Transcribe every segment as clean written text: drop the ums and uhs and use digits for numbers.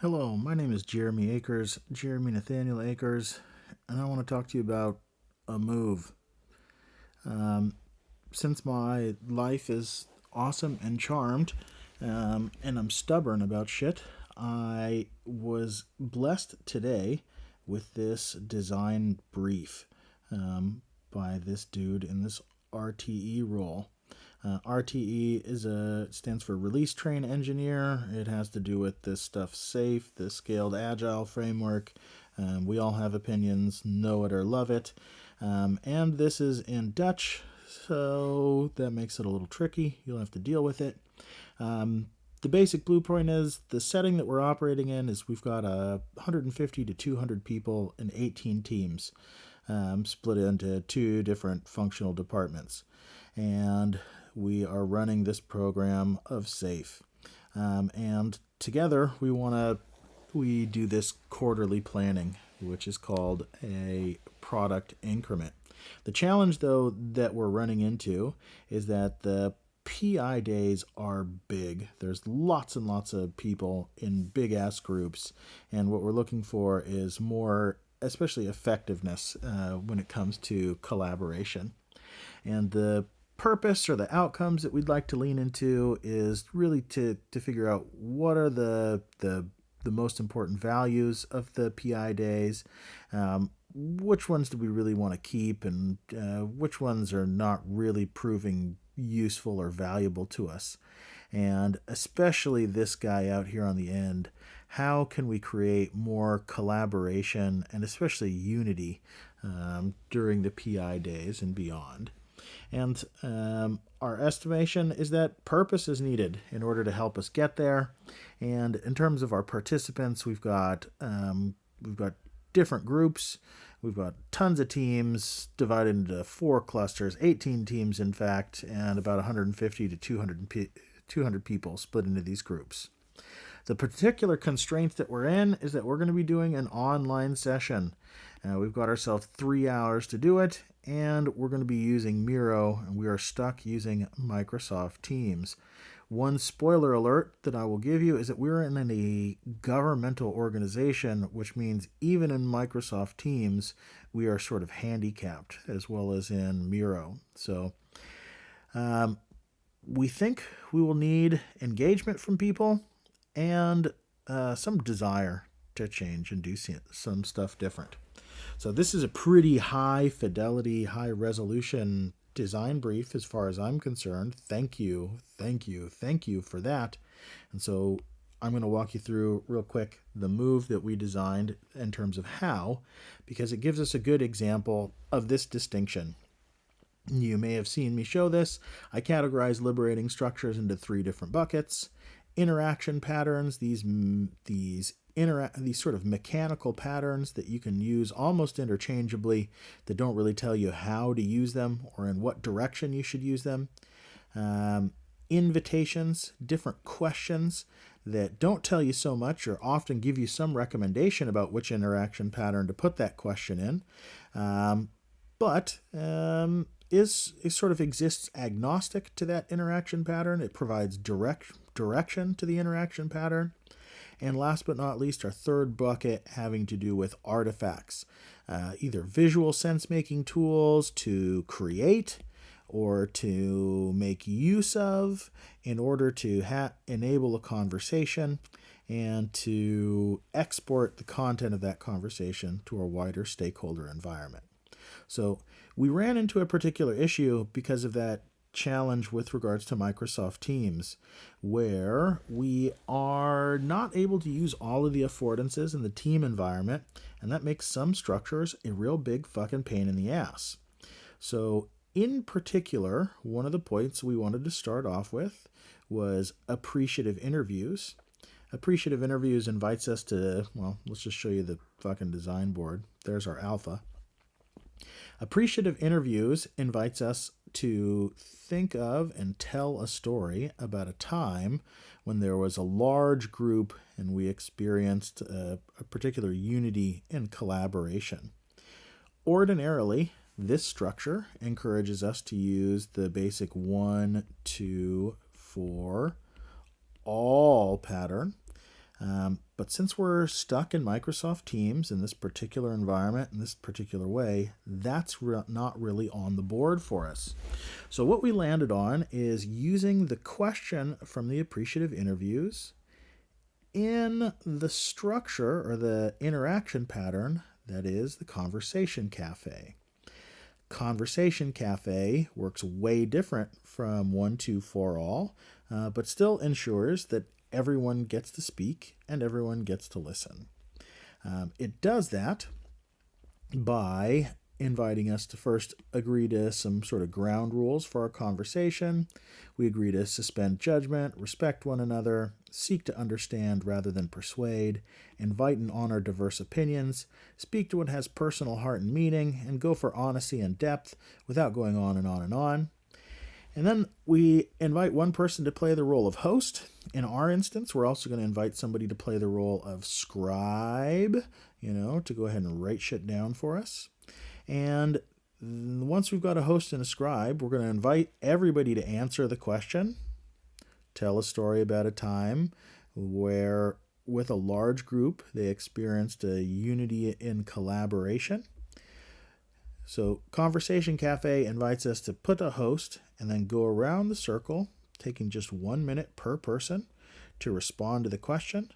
Hello, my name is Jeremy Akers, Jeremy Nathaniel Akers, and I want to talk to you about a move. Um, since my life is awesome and charmed, and I'm stubborn about shit, I was blessed today with this design brief by this dude in this RTE role. RTE stands for Release Train Engineer. It has to do with this stuff safe, the scaled agile framework. We all have opinions, know it or love it. And this is in Dutch, so that makes it a little tricky. You'll have to deal with it. The basic blueprint is the setting that we're operating in is we've got 150 to 200 people in 18 teams, split into two different functional departments. And we are running this program of SAFE. And together we do this quarterly planning, which is called a product increment. The challenge, though, that we're running into is that the PI days are big. There's lots and lots of people in big ass groups, and what we're looking for is more, especially effectiveness when it comes to collaboration. And the purpose or the outcomes that we'd like to lean into is really to figure out what are the most important values of the PI days, which ones do we really want to keep, and which ones are not really proving useful or valuable to us. And especially this guy out here on the end, how can we create more collaboration and especially unity during the PI days and beyond? And our estimation is that purpose is needed in order to help us get there. And in terms of our participants, we've got different groups. We've got tons of teams divided into four clusters, 18 teams, in fact, and about 150 to 200 people split into these groups. The particular constraint that we're in is that we're going to be doing an online session. We've got ourselves 3 hours to do it, and we're going to be using Miro, and we are stuck using Microsoft Teams. One spoiler alert that I will give you is that we're in a governmental organization, which means even in Microsoft Teams, we are sort of handicapped as well as in Miro. So we think we will need engagement from people and some desire to change and do some stuff different. So this is a pretty high fidelity, high resolution design brief as far as I'm concerned. Thank you, thank you, thank you for that. And so I'm going to walk you through real quick the move that we designed in terms of how, because it gives us a good example of this distinction. You may have seen me show this. I categorize liberating structures into three different buckets. Interaction patterns, these sort of mechanical patterns that you can use almost interchangeably that don't really tell you how to use them or in what direction you should use them. Invitations, different questions that don't tell you so much or often give you some recommendation about which interaction pattern to put that question in, but is sort of exists agnostic to that interaction pattern. It provides direction to the interaction pattern. And last but not least, our third bucket having to do with artifacts, either visual sense-making tools to create or to make use of in order to enable a conversation and to export the content of that conversation to a wider stakeholder environment. So we ran into a particular issue because of that challenge with regards to Microsoft Teams, where we are not able to use all of the affordances in the team environment, and that makes some structures a real big fucking pain in the ass. So in particular, one of the points we wanted to start off with was appreciative interviews. Appreciative interviews invites us to, well, let's just show you the fucking design board. There's our alpha. Appreciative interviews invites us to think of and tell a story about a time when there was a large group and we experienced a particular unity and collaboration. Ordinarily, this structure encourages us to use the basic 1, 2, 4, all pattern. But since we're stuck in Microsoft Teams in this particular environment, in this particular way, that's not really on the board for us. So what we landed on is using the question from the appreciative interviews in the structure or the interaction pattern that is the Conversation Cafe. Conversation Cafe works way different from 1, 2, 4 all, but still ensures that everyone gets to speak and everyone gets to listen. It does that by inviting us to first agree to some sort of ground rules for our conversation. We agree to suspend judgment, respect one another, seek to understand rather than persuade, invite and honor diverse opinions, speak to what has personal heart and meaning, and go for honesty and depth without going on and on and on. And then we invite one person to play the role of host. In our instance, we're also going to invite somebody to play the role of scribe, to go ahead and write shit down for us. And once we've got a host and a scribe, we're going to invite everybody to answer the question. Tell a story about a time where, with a large group, they experienced a unity in collaboration. So Conversation Cafe invites us to put a host and then go around the circle, taking just 1 minute per person to respond to the question.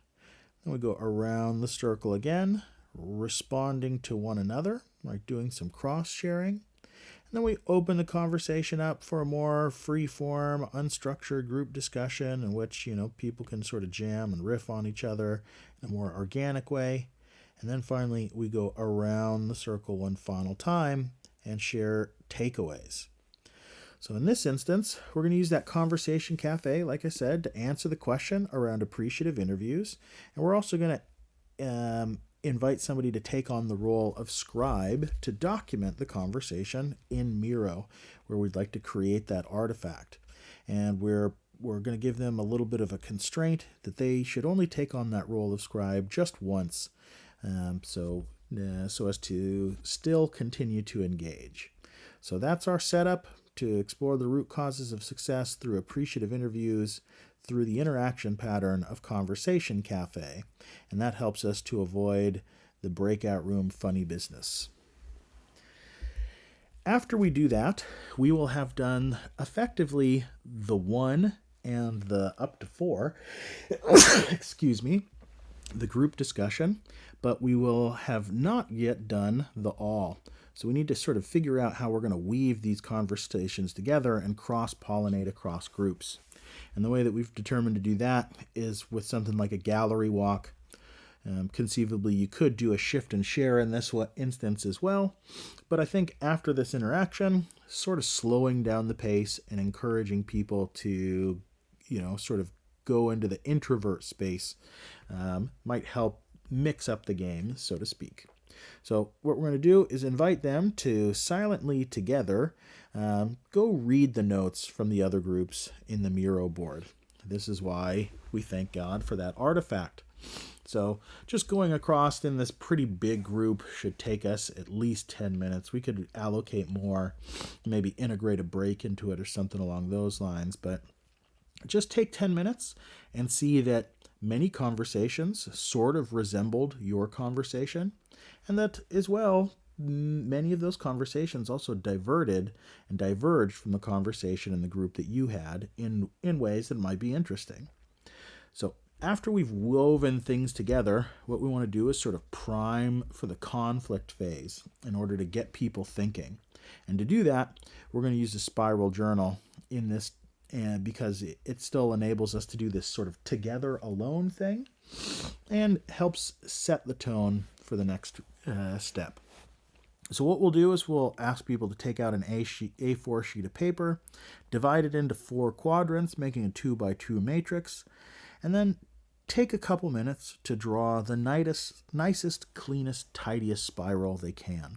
Then we go around the circle again, responding to one another, like doing some cross-sharing. And then we open the conversation up for a more free-form, unstructured group discussion in which, people can sort of jam and riff on each other in a more organic way. And then finally, we go around the circle one final time and share takeaways. So in this instance, we're going to use that Conversation Cafe, like I said, to answer the question around appreciative interviews. And we're also going to invite somebody to take on the role of scribe to document the conversation in Miro, where we'd like to create that artifact. And we're going to give them a little bit of a constraint that they should only take on that role of scribe just once, so as to still continue to engage. So that's our setup to explore the root causes of success through appreciative interviews, through the interaction pattern of Conversation Cafe, and that helps us to avoid the breakout room funny business. After we do that, we will have done effectively the 1 and the up to 4, the group discussion, but we will have not yet done the all. So we need to sort of figure out how we're going to weave these conversations together and cross-pollinate across groups. And the way that we've determined to do that is with something like a gallery walk. Conceivably, you could do a shift and share in this instance as well. But I think after this interaction, sort of slowing down the pace and encouraging people to, sort of go into the introvert space might help mix up the game, so to speak. So what we're going to do is invite them to silently together go read the notes from the other groups in the Miro board. This is why we thank God for that artifact. So just going across in this pretty big group should take us at least 10 minutes. We could allocate more, maybe integrate a break into it or something along those lines, but just take 10 minutes and see that many conversations sort of resembled your conversation, and that as well, many of those conversations also diverted and diverged from the conversation in the group that you had in ways that might be interesting. So after we've woven things together, what we want to do is sort of prime for the conflict phase in order to get people thinking. And to do that, we're going to use a spiral journal in this, and because it still enables us to do this sort of together alone thing and helps set the tone for the next step. So what we'll do is we'll ask people to take out an A4 sheet of paper, divide it into 4 quadrants, making a 2x2 matrix, and then take a couple minutes to draw the nicest, cleanest, tidiest spiral they can.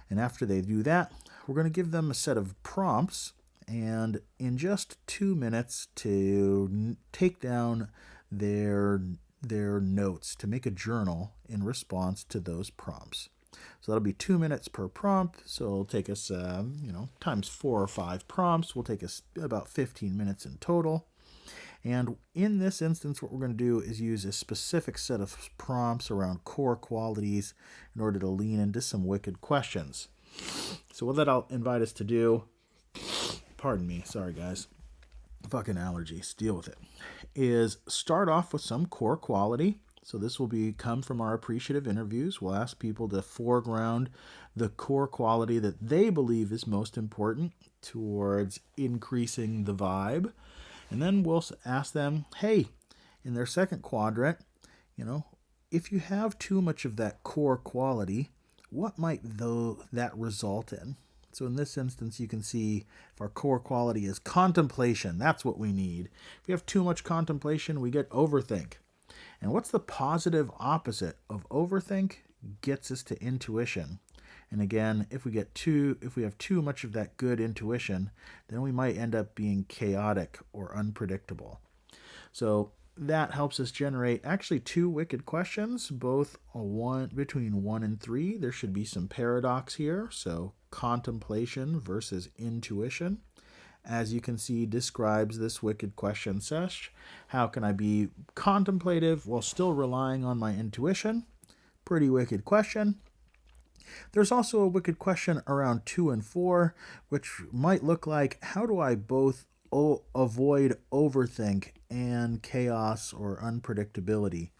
And after they do that, we're going to give them a set of prompts, and in just 2 minutes to take down their notes, to make a journal in response to those prompts. So that'll be 2 minutes per prompt. So it'll take us, times 4 or 5 prompts will take us about 15 minutes in total. And in this instance, what we're going to do is use a specific set of prompts around core qualities in order to lean into some wicked questions. So what that I'll invite us to do, pardon me, sorry guys, fucking allergies, deal with it, is start off with some core quality. So this will come from our appreciative interviews. We'll ask people to foreground the core quality that they believe is most important towards increasing the vibe. And then we'll ask them, hey, in their second quadrant, if you have too much of that core quality, what might that result in? So in this instance, you can see if our core quality is contemplation, that's what we need. If we have too much contemplation, we get overthink. And what's the positive opposite of overthink? Gets us to intuition. And again, if we have too much of that good intuition, then we might end up being chaotic or unpredictable. So that helps us generate actually 2 wicked questions, both between 1 and 3. There should be some paradox here. So contemplation versus intuition, as you can see, describes this wicked question sesh. How can I be contemplative while still relying on my intuition? Pretty wicked question. There's also a wicked question around 2 and 4, which might look like, how do I both avoid overthink and chaos or unpredictability?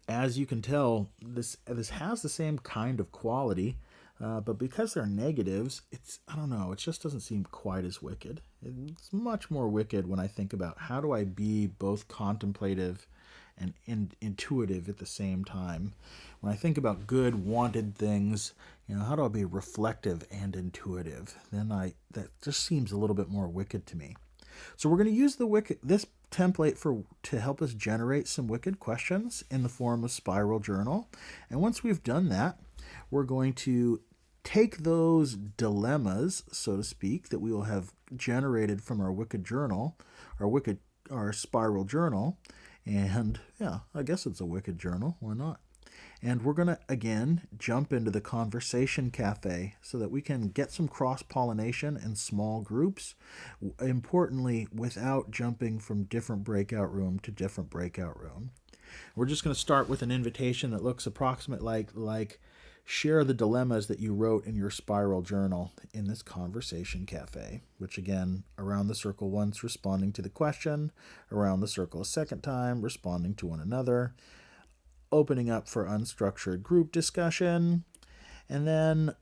As you can tell, this has the same kind of quality, but because they're negatives, it just doesn't seem quite as wicked. It's much more wicked when I think about how do I be both contemplative and intuitive at the same time. When I think about good, wanted things, how do I be reflective and intuitive? Then that just seems a little bit more wicked to me. So we're going to use this template to help us generate some wicked questions in the form of spiral journal. And once we've done that, we're going to take those dilemmas, so to speak, that we will have generated from our wicked journal, our spiral journal, and yeah, I guess it's a wicked journal. Why not? And we're going to, again, jump into the conversation cafe so that we can get some cross-pollination in small groups, importantly, without jumping from different breakout room to different breakout room. We're just going to start with an invitation that looks approximate like share the dilemmas that you wrote in your spiral journal in this conversation cafe, which again, around the circle once, responding to the question, around the circle a second time, responding to one another, opening up for unstructured group discussion, and then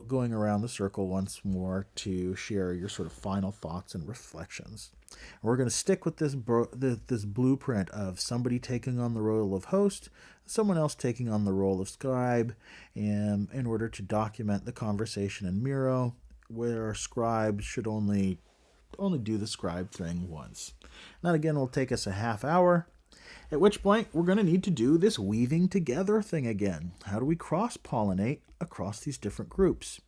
going around the circle once more to share your sort of final thoughts and reflections. We're going to stick with this blueprint of somebody taking on the role of host, someone else taking on the role of scribe, in order to document the conversation in Miro, where our scribe should only do the scribe thing once. That again will take us a half hour, at which point we're going to need to do this weaving together thing again. How do we cross-pollinate across these different groups?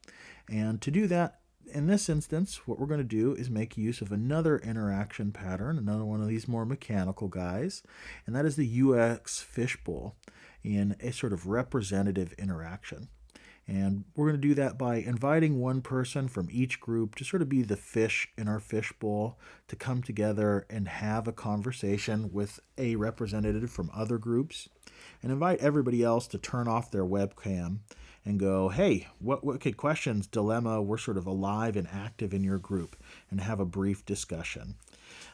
And to do that, in this instance, what we're going to do is make use of another interaction pattern, another one of these more mechanical guys, and that is the UX fishbowl in a sort of representative interaction. And we're going to do that by inviting one person from each group to sort of be the fish in our fishbowl to come together and have a conversation with a representative from other groups, and invite everybody else to turn off their webcam and go, hey, what wicked questions, dilemma, we're sort of alive and active in your group, and have a brief discussion.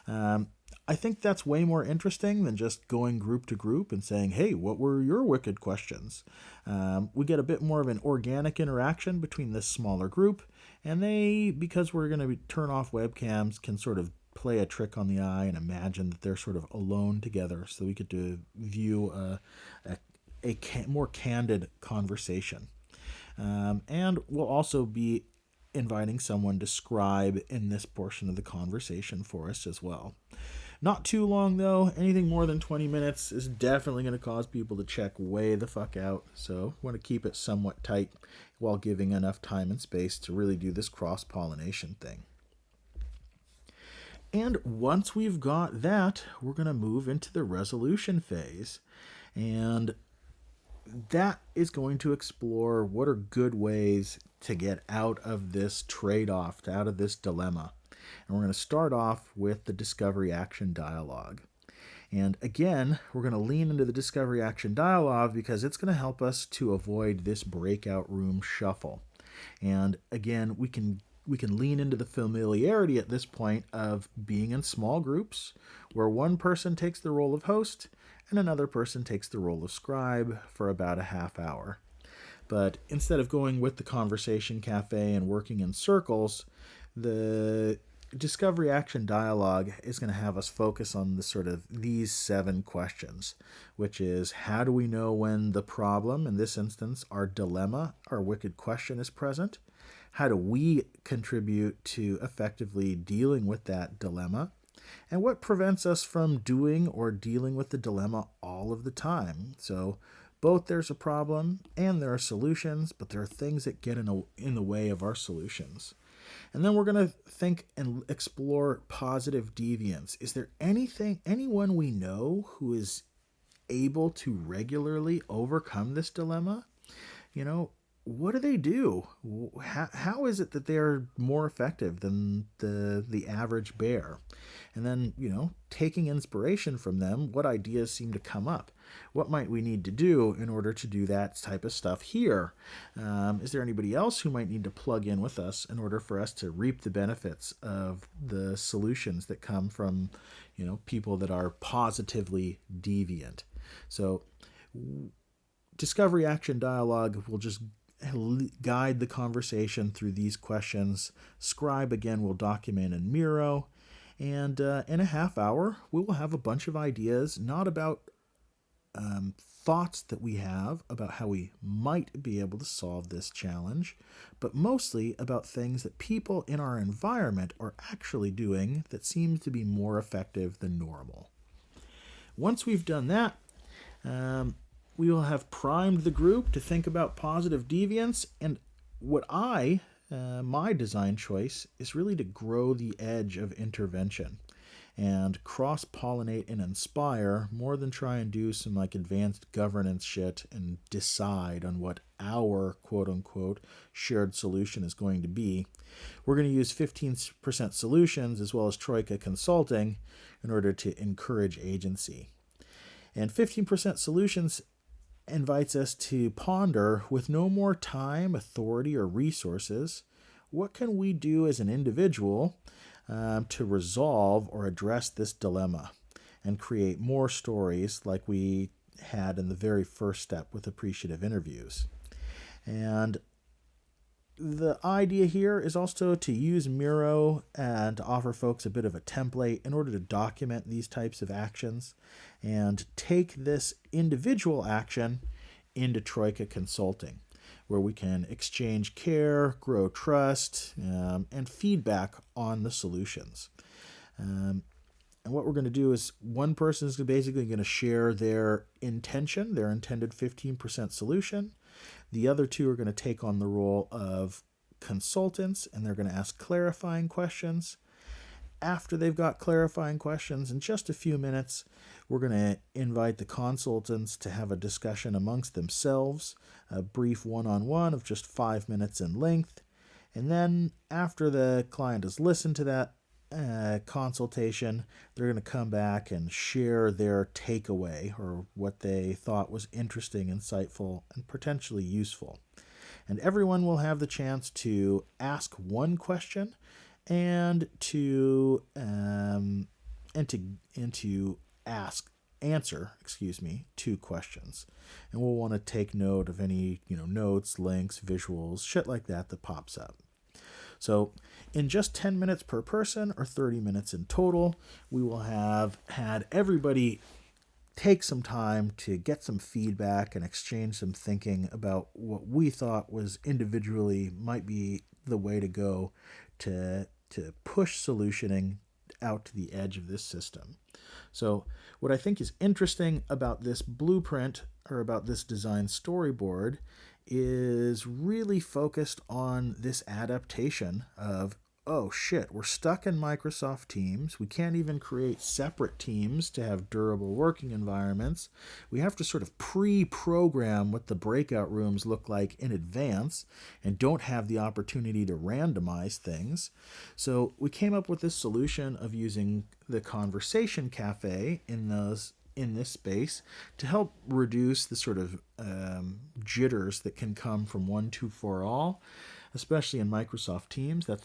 I think that's way more interesting than just going group to group and saying, hey, what were your wicked questions? We get a bit more of an organic interaction between this smaller group, and they, because we're going to turn off webcams, can sort of play a trick on the eye and imagine that they're sort of alone together, so we get to view a more candid conversation. And we'll also be inviting someone to scribe in this portion of the conversation for us as well. Not too long, though. Anything more than 20 minutes is definitely going to cause people to check way the fuck out. So want to keep it somewhat tight while giving enough time and space to really do this cross-pollination thing. And once we've got that, we're going to move into the resolution phase. And that is going to explore what are good ways to get out of this trade-off, out of this dilemma. And we're going to start off with the discovery action dialogue. And again, we're going to lean into the discovery action dialogue because it's going to help us to avoid this breakout room shuffle. And again, we can lean into the familiarity at this point of being in small groups where one person takes the role of host and another person takes the role of scribe for about a half hour. But instead of going with the conversation cafe and working in circles, the discovery action dialogue is going to have us focus on these 7 questions, which is, how do we know when the problem, in this instance our dilemma, our wicked question, is present? How do we contribute to effectively dealing with that dilemma? And what prevents us from doing or dealing with the dilemma all of the time? So both there's a problem and there are solutions, but there are things that get in the way of our solutions. And then we're going to think and explore positive deviance. Is there anyone we know who is able to regularly overcome this dilemma? What do they do? How is it that they're more effective than the average bear? And then, taking inspiration from them, what ideas seem to come up? What might we need to do in order to do that type of stuff here? Is there anybody else who might need to plug in with us in order for us to reap the benefits of the solutions that come from, people that are positively deviant? So discovery action dialogue will just guide the conversation through these questions. Scribe, again, will document in Miro. And in a half hour, we will have a bunch of ideas, not about thoughts that we have about how we might be able to solve this challenge, but mostly about things that people in our environment are actually doing that seems to be more effective than normal. Once we've done that, we will have primed the group to think about positive deviance, and my design choice is really to grow the edge of intervention and cross-pollinate and inspire more than try and do some advanced governance shit and decide on what our quote-unquote shared solution is going to be. We're going to use 15% solutions as well as Troika Consulting in order to encourage agency. And 15% solutions invites us to ponder, with no more time, authority, or resources, what can we do as an individual to resolve or address this dilemma and create more stories like we had in the very first step with appreciative interviews. And the idea here is also to use Miro and to offer folks a bit of a template in order to document these types of actions and take this individual action into Troika Consulting, where we can exchange care, grow trust, and feedback on the solutions. And what we're going to do is one person is basically going to share their intention, their intended 15% solution. The other two are going to take on the role of consultants, and they're going to ask clarifying questions. After they've got clarifying questions, in just a few minutes, we're going to invite the consultants to have a discussion amongst themselves, a brief one-on-one of just 5 minutes in length. And then after the client has listened to that consultation, they're going to come back and share their takeaway or what they thought was interesting, insightful, and potentially useful. And everyone will have the chance to ask one question and to answer 2 questions. And we'll want to take note of any notes, links, visuals, shit like that pops up. So in just 10 minutes per person, or 30 minutes in total, we will have had everybody take some time to get some feedback and exchange some thinking about what we thought was individually might be the way to go to push solutioning out to the edge of this system. So what I think is interesting about this blueprint, or about this design storyboard, is really focused on this adaptation of, oh shit, we're stuck in Microsoft Teams. We can't even create separate teams to have durable working environments. We have to sort of pre-program what the breakout rooms look like in advance and don't have the opportunity to randomize things. So we came up with this solution of using the Conversation Cafe in this space to help reduce the sort of jitters that can come from 1-2-4-all, especially in Microsoft Teams. That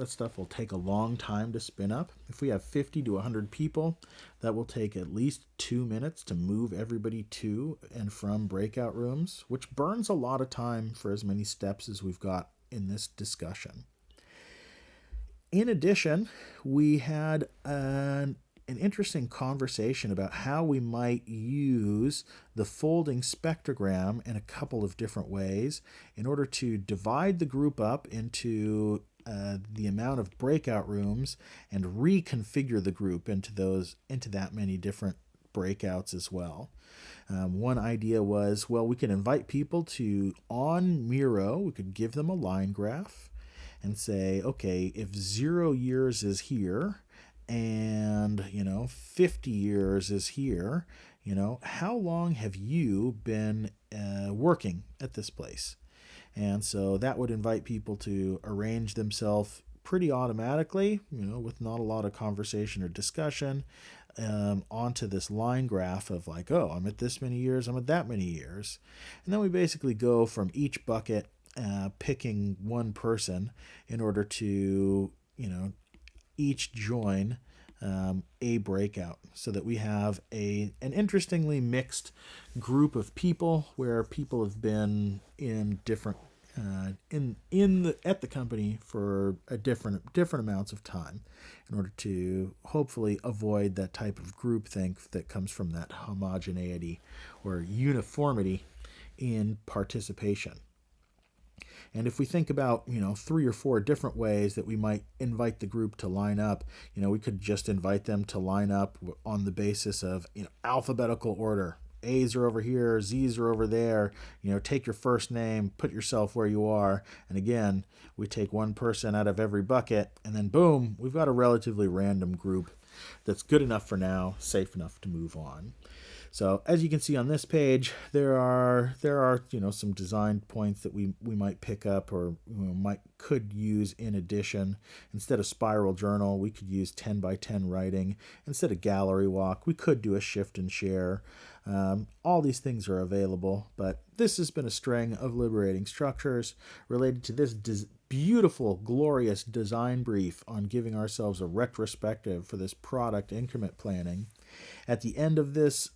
stuff will take a long time to spin up. If we have 50 to 100 people, that will take at least 2 minutes to move everybody to and from breakout rooms, which burns a lot of time for as many steps as we've got in this discussion. In addition, we had an interesting conversation about how we might use the folding spectrogram in a couple of different ways in order to divide the group up into the amount of breakout rooms and reconfigure the group into that many different breakouts as well. One idea was, well, we could invite people to, on Miro, we could give them a line graph and say, okay, if 0 years is here, and 50 years is here, how long have you been working at this place? And so that would invite people to arrange themselves pretty automatically, with not a lot of conversation or discussion, onto this line graph of like, oh, I'm at this many years, I'm at that many years. And then we basically go from each bucket, picking one person in order to each join a breakout, so that we have an interestingly mixed group of people where people have been in different at the company for a different amounts of time, in order to hopefully avoid that type of groupthink that comes from that homogeneity or uniformity in participation. And if we think about, 3 or 4 different ways that we might invite the group to line up, we could just invite them to line up on the basis of, alphabetical order. A's are over here, Z's are over there. Take your first name, put yourself where you are. And again, we take one person out of every bucket, and then boom, we've got a relatively random group that's good enough for now, safe enough to move on. So as you can see on this page, there are some design points that we might pick up or could use in addition. Instead of spiral journal, we could use 10 by 10 writing. Instead of gallery walk, we could do a shift and share. All these things are available, but this has been a string of liberating structures related to this beautiful, glorious design brief on giving ourselves a retrospective for this product increment planning. At the end of this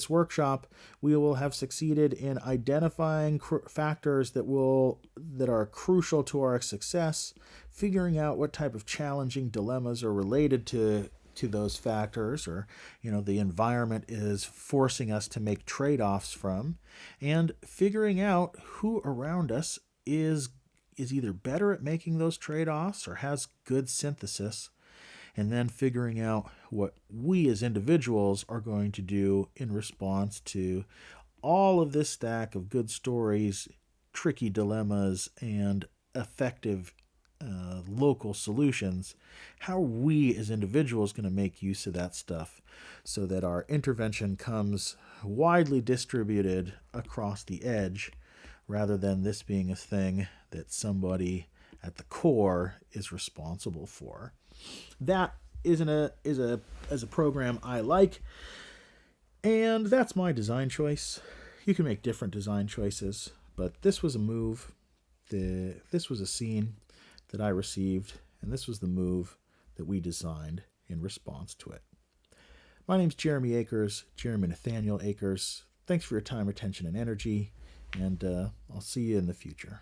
workshop, we will have succeeded in identifying factors that are crucial to our success, figuring out what type of challenging dilemmas are related to those factors, or the environment is forcing us to make trade-offs from, and figuring out who around us is either better at making those trade-offs or has good synthesis, and then figuring out what we as individuals are going to do in response to all of this stack of good stories, tricky dilemmas, and effective local solutions. How are we as individuals going to make use of that stuff so that our intervention comes widely distributed across the edge, rather than this being a thing that somebody at the core is responsible for? That is a program I like, and that's my design choice. You can make different design choices, but this was a move. This was a scene that I received, and this was the move that we designed in response to it. My name's Jeremy Akers, Jeremy Nathaniel Akers. Thanks for your time, attention, and energy, and I'll see you in the future.